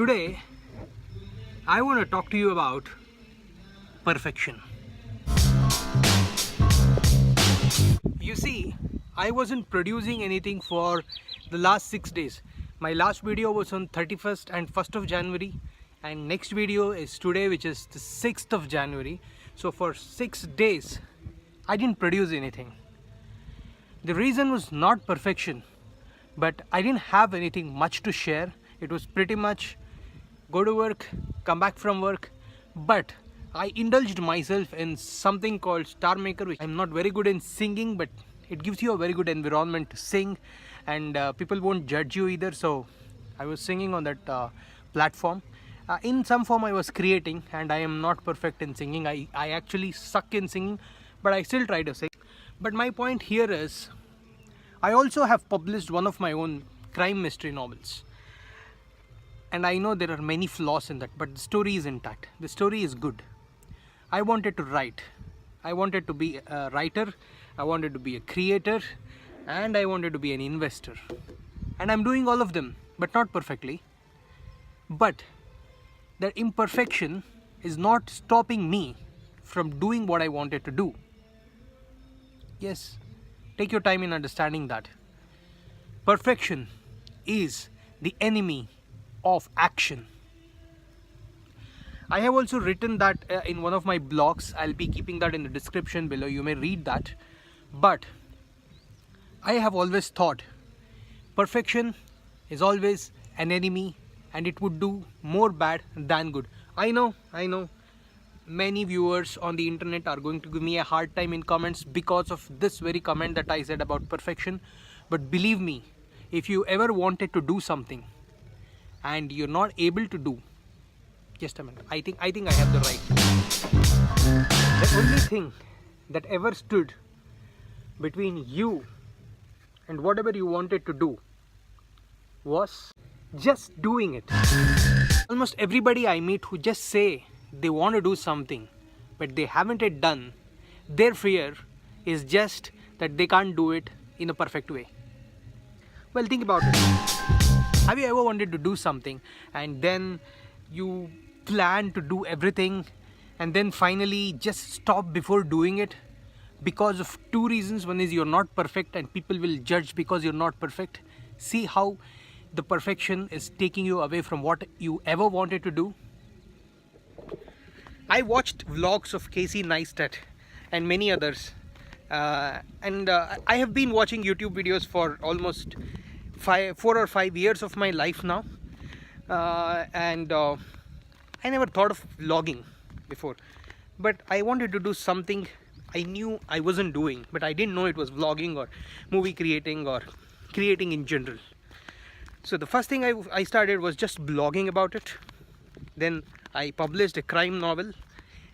Today, I want to talk to you about perfection. You see, I wasn't producing anything for the last 6 days. My last video was on 31st and 1st of January, and next video is today, which is the 6th of January. So for 6 days, I didn't produce anything. The reason was not perfection, but I didn't have anything much to share. It was pretty much go to work, come back from work, but I indulged myself in something called Star Maker, which I'm not very good in singing, but it gives you a very good environment to sing, and people won't judge you either. So I was singing on that platform. In some form I was creating, and I am not perfect in singing. I actually suck in singing, but I still try to sing. But my point here is, I also have published one of my own crime mystery novels. And I know there are many flaws in that, but the story is intact. The story is good. I wanted to write. I wanted to be a writer. I wanted to be a creator. And I wanted to be an investor. And I'm doing all of them, but not perfectly. But the imperfection is not stopping me from doing what I wanted to do. Yes, take your time in understanding that. Perfection is the enemy of action. I have also written that in one of my blogs. I'll be keeping that in the description below. You may read that. But I have always thought perfection is always an enemy, and it would do more bad than good. I know many viewers on the internet are going to give me a hard time in comments because of this very comment that I said about perfection. But believe me, if you ever wanted to do something and you're not able to do, just a minute, I think I have the right. The only thing that ever stood between you and whatever you wanted to do was just doing it. Almost everybody I meet who just say they want to do something but they haven't yet done, their fear is just that they can't do it in a perfect way. Well, think about it. Have you ever wanted to do something and then you plan to do everything and then finally just stop before doing it because of two reasons? One is you're not perfect and people will judge because you're not perfect. See how the perfection is taking you away from what you ever wanted to do. I watched vlogs of Casey Neistat and many others, and I have been watching YouTube videos for almost 4 or 5 years of my life now, and I never thought of vlogging before, but I wanted to do something I knew I wasn't doing, but I didn't know it was vlogging or movie creating or creating in general. So the first thing I started was just blogging about it. Then I published a crime novel,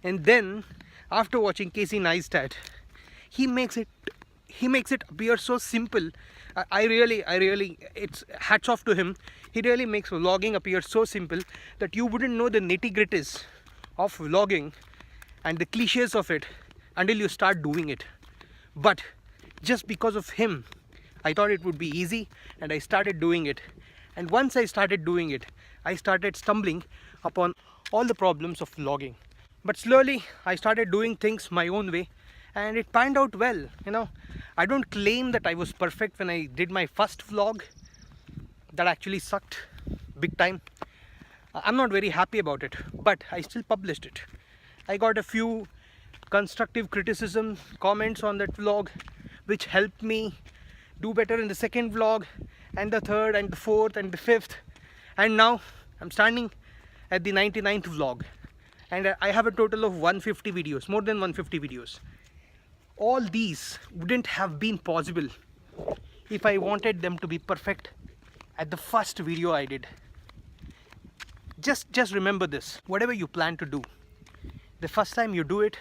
and then after watching Casey Neistat, he makes it appear so simple. I really, it's hats off to him. He really makes vlogging appear so simple that you wouldn't know the nitty-gritties of vlogging and the cliches of it until you start doing it. But just because of him, I thought it would be easy, and I started doing it. And once I started doing it, I started stumbling upon all the problems of vlogging. But slowly I started doing things my own way, and it panned out well. I don't claim that I was perfect when I did my first vlog. That actually sucked big time. I'm not very happy about it, but I still published it. I got a few constructive criticism comments on that vlog, which helped me do better in the second vlog and the third and the fourth and the fifth, and now I'm standing at the 99th vlog, and I have a total of 150 videos, more than 150 videos. All these wouldn't have been possible if I wanted them to be perfect at the first video I did. Just remember this: whatever you plan to do, the first time you do it,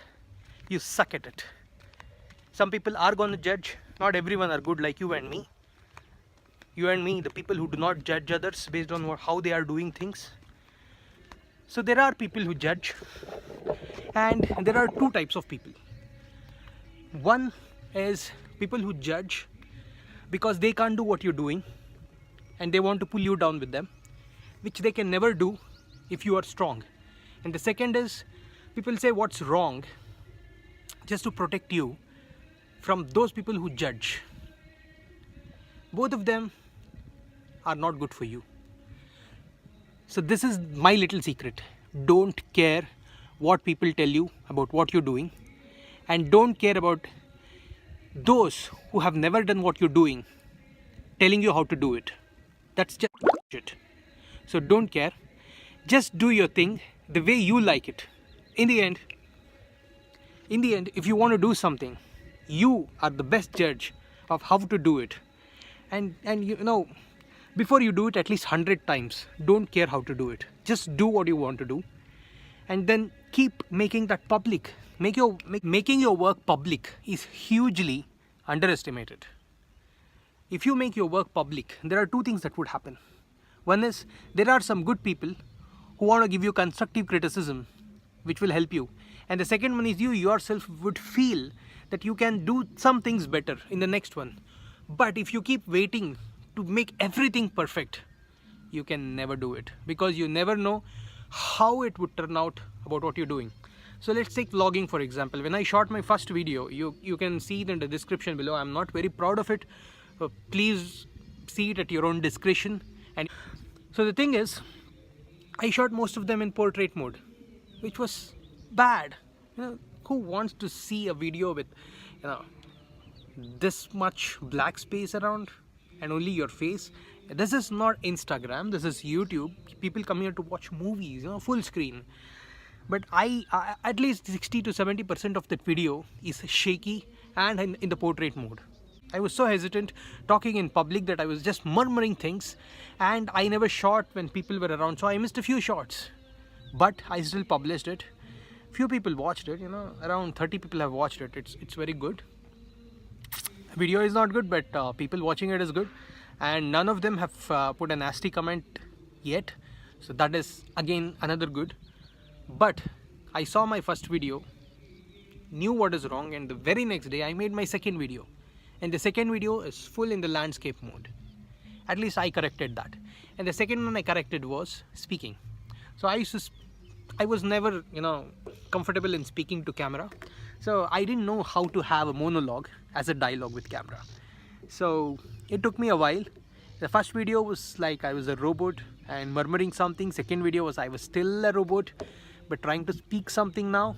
you suck at it. Some people are going to judge. Not everyone are good like you and me. You and me, the people who do not judge others based on how they are doing things. So there are people who judge, and there are two types of people. One is people who judge because they can't do what you're doing and they want to pull you down with them. which they can never do if you are strong. And the second is, people say what's wrong just to protect you from those people who judge. Both of them are not good for you. So this is my little secret. Don't care what people tell you about what you're doing, and don't care about those who have never done what you're doing telling you how to do it. That's just shit. So don't care. Just do your thing the way you like it. In the end, if you want to do something, you are the best judge of how to do it. And you know, before you do it at least 100 times, don't care how to do it. Just do what you want to do, and then keep making that public. Making your work public is hugely underestimated. If you make your work public, there are two things that would happen. One is, there are some good people who want to give you constructive criticism, which will help you. And the second one is, you yourself would feel that you can do some things better in the next one. But if you keep waiting to make everything perfect, you can never do it, because you never know how it would turn out about what you're doing. So let's take vlogging for example. When I shot my first video, you can see it in the description below. I'm not very proud of it. Please see it at your own discretion. And so the thing is, I shot most of them in portrait mode, which was bad. You know, who wants to see a video with, you know, this much black space around and only your face? This is not Instagram, this is YouTube. People come here to watch movies, you know, full screen. But I at least 60 to 70% of that video is shaky and in the portrait mode. I was so hesitant talking in public that I was just murmuring things, and I never shot when people were around, so I missed a few shots. But I still published it. Few people watched it, you know, around 30 people have watched it. It's very good. Video is not good, but people watching it is good, and none of them have put a nasty comment yet, so that is again another good. But I saw my first video, knew what is wrong, and the very next day I made my second video, and the second video is full in the landscape mode. At least I corrected that. And the second one I corrected was speaking. So I was never, you know, comfortable in speaking to camera, so I didn't know how to have a monologue as a dialogue with camera. So it took me a while. The first video was like I was a robot and murmuring something. Second video was I was still a robot but trying to speak something now.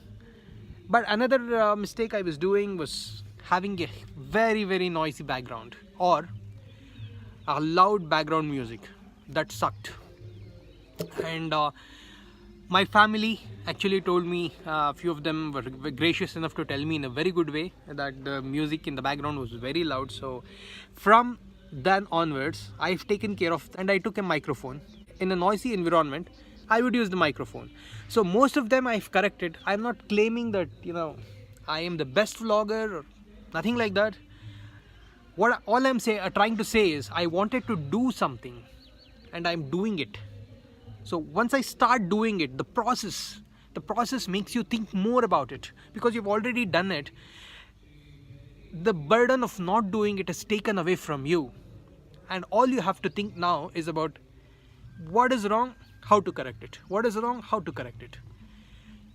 But another mistake I was doing was having a very, very noisy background or a loud background music. That sucked. And my family actually told me, a few of them were gracious enough to tell me in a very good way that the music in the background was very loud. So from then onwards, I've taken care of, and I took a microphone. In a noisy environment, I would use the microphone. So most of them I've corrected. I'm not claiming that, you know, I am the best vlogger or nothing like that. All I'm trying to say is I wanted to do something and I'm doing it. So once I start doing it, the process makes you think more about it, because you've already done it. The burden of not doing it is taken away from you, and all you have to think now is about what is wrong, how to correct it. What is wrong, how to correct it.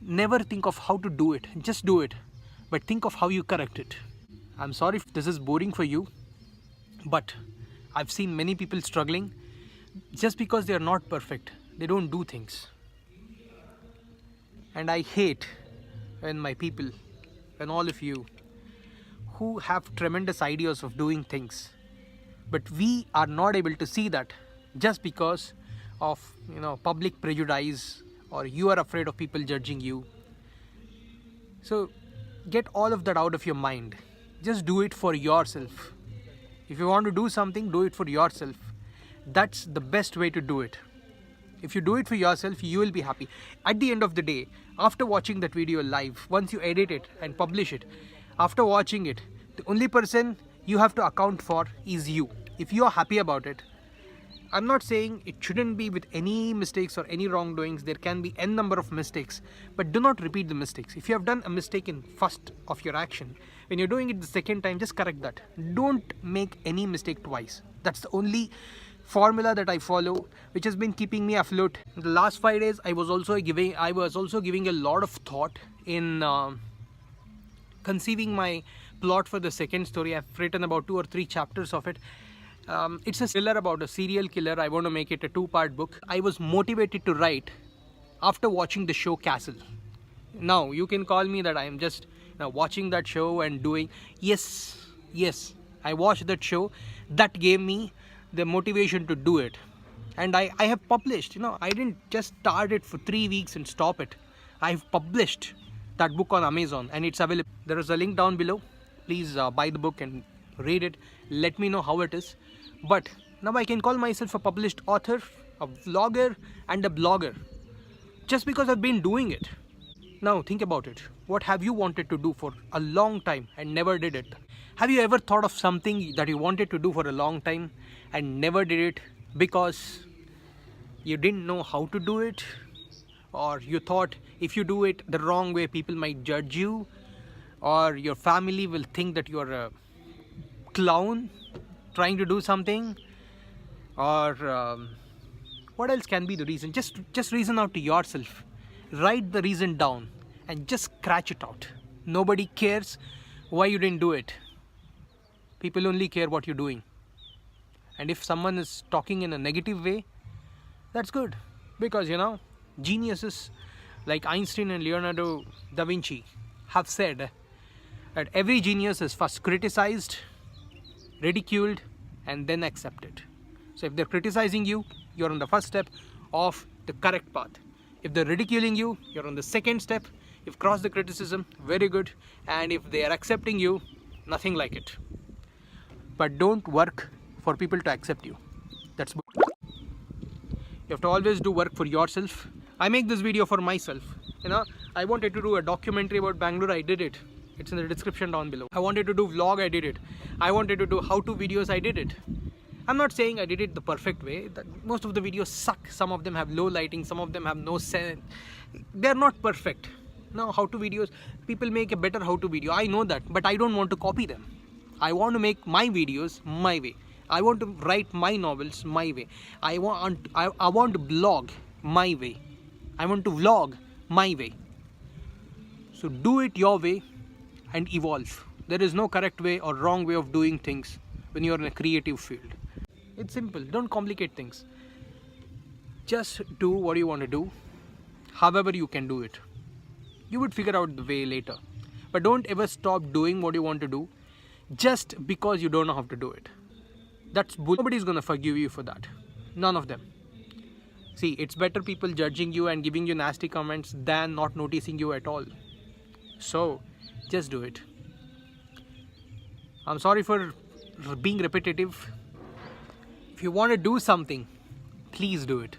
Never think of how to do it, just do it, but think of how you correct it. I'm sorry if this is boring for you, but I've seen many people struggling just because they are not perfect. They don't do things. And I hate when when all of you who have tremendous ideas of doing things, but we are not able to see that just because of, you know, public prejudice, or you are afraid of people judging you. So get all of that out of your mind. Just do it for yourself. If you want to do something, do it for yourself. That's the best way to do it. If you do it for yourself, you will be happy. At the end of the day, after watching that video live, once you edit it and publish it, after watching it, the only person you have to account for is you. If you are happy about it, I'm not saying it shouldn't be with any mistakes or any wrongdoings. There can be n number of mistakes, but do not repeat the mistakes. If you have done a mistake in first of your action, when you're doing it the second time, just correct that. Don't make any mistake twice. That's the only formula that I follow, which has been keeping me afloat. In the last 5 days, I was also giving a lot of thought in conceiving my plot for the second story. I've written about 2 or 3 chapters of it. It's a thriller about a serial killer. I want to make it a 2-part book. I was motivated to write after watching the show Castle. Now you can call me that I am just watching that show and doing. Yes, I watched that show. That gave me the motivation to do it, and I have published. I didn't just start it for 3 weeks and stop it. I've published that book on Amazon, and it's available. There is a link down below. Please buy the book and read it. Let me know how it is. But now I can call myself a published author, a vlogger, and a blogger, just because I've been doing it. Now think about it. What have you wanted to do for a long time and never did it? Have you ever thought of something that you wanted to do for a long time and never did it because you didn't know how to do it? Or you thought if you do it the wrong way, people might judge you, or your family will think that you're a clown trying to do something, or what else can be the reason? Just reason out to yourself. Write the reason down and just scratch it out. Nobody cares why you didn't do it. People only care what you're doing. And if someone is talking in a negative way, that's good, because geniuses like Einstein and Leonardo da Vinci have said that every genius is first criticized, ridiculed, and then accepted. So if they're criticizing you, you're on the first step of the correct path. If they're ridiculing you, you're on the second step. You've crossed the criticism, very good. And if they are accepting you, nothing like it. But don't work for people to accept you. That's good. You have to always do work for yourself. I make this video for myself. I wanted to do a documentary about Bangalore. I did it. It's in the description down below. I wanted to do vlog. I did it. I wanted to do how-to videos. I did it. I'm not saying I did it the perfect way. Most of the videos suck. Some of them have low lighting. Some of them have no sense. They're not perfect. Now, how-to videos, people make a better how-to video. I know that, but I don't want to copy them. I want to make my videos my way. I want to write my novels my way. I want to blog my way. I want to vlog my way. So do it your way and evolve. There is no correct way or wrong way of doing things when you're in a creative field. It's simple. Don't complicate things. Just do what you want to do, however you can do it. You would figure out the way later. But don't ever stop doing what you want to do just because you don't know how to do it. That's bull. Nobody's gonna forgive you for that. None of them. See, it's better people judging you and giving you nasty comments than not noticing you at all. So, just do it. I'm sorry for being repetitive. If you want to do something, please do it.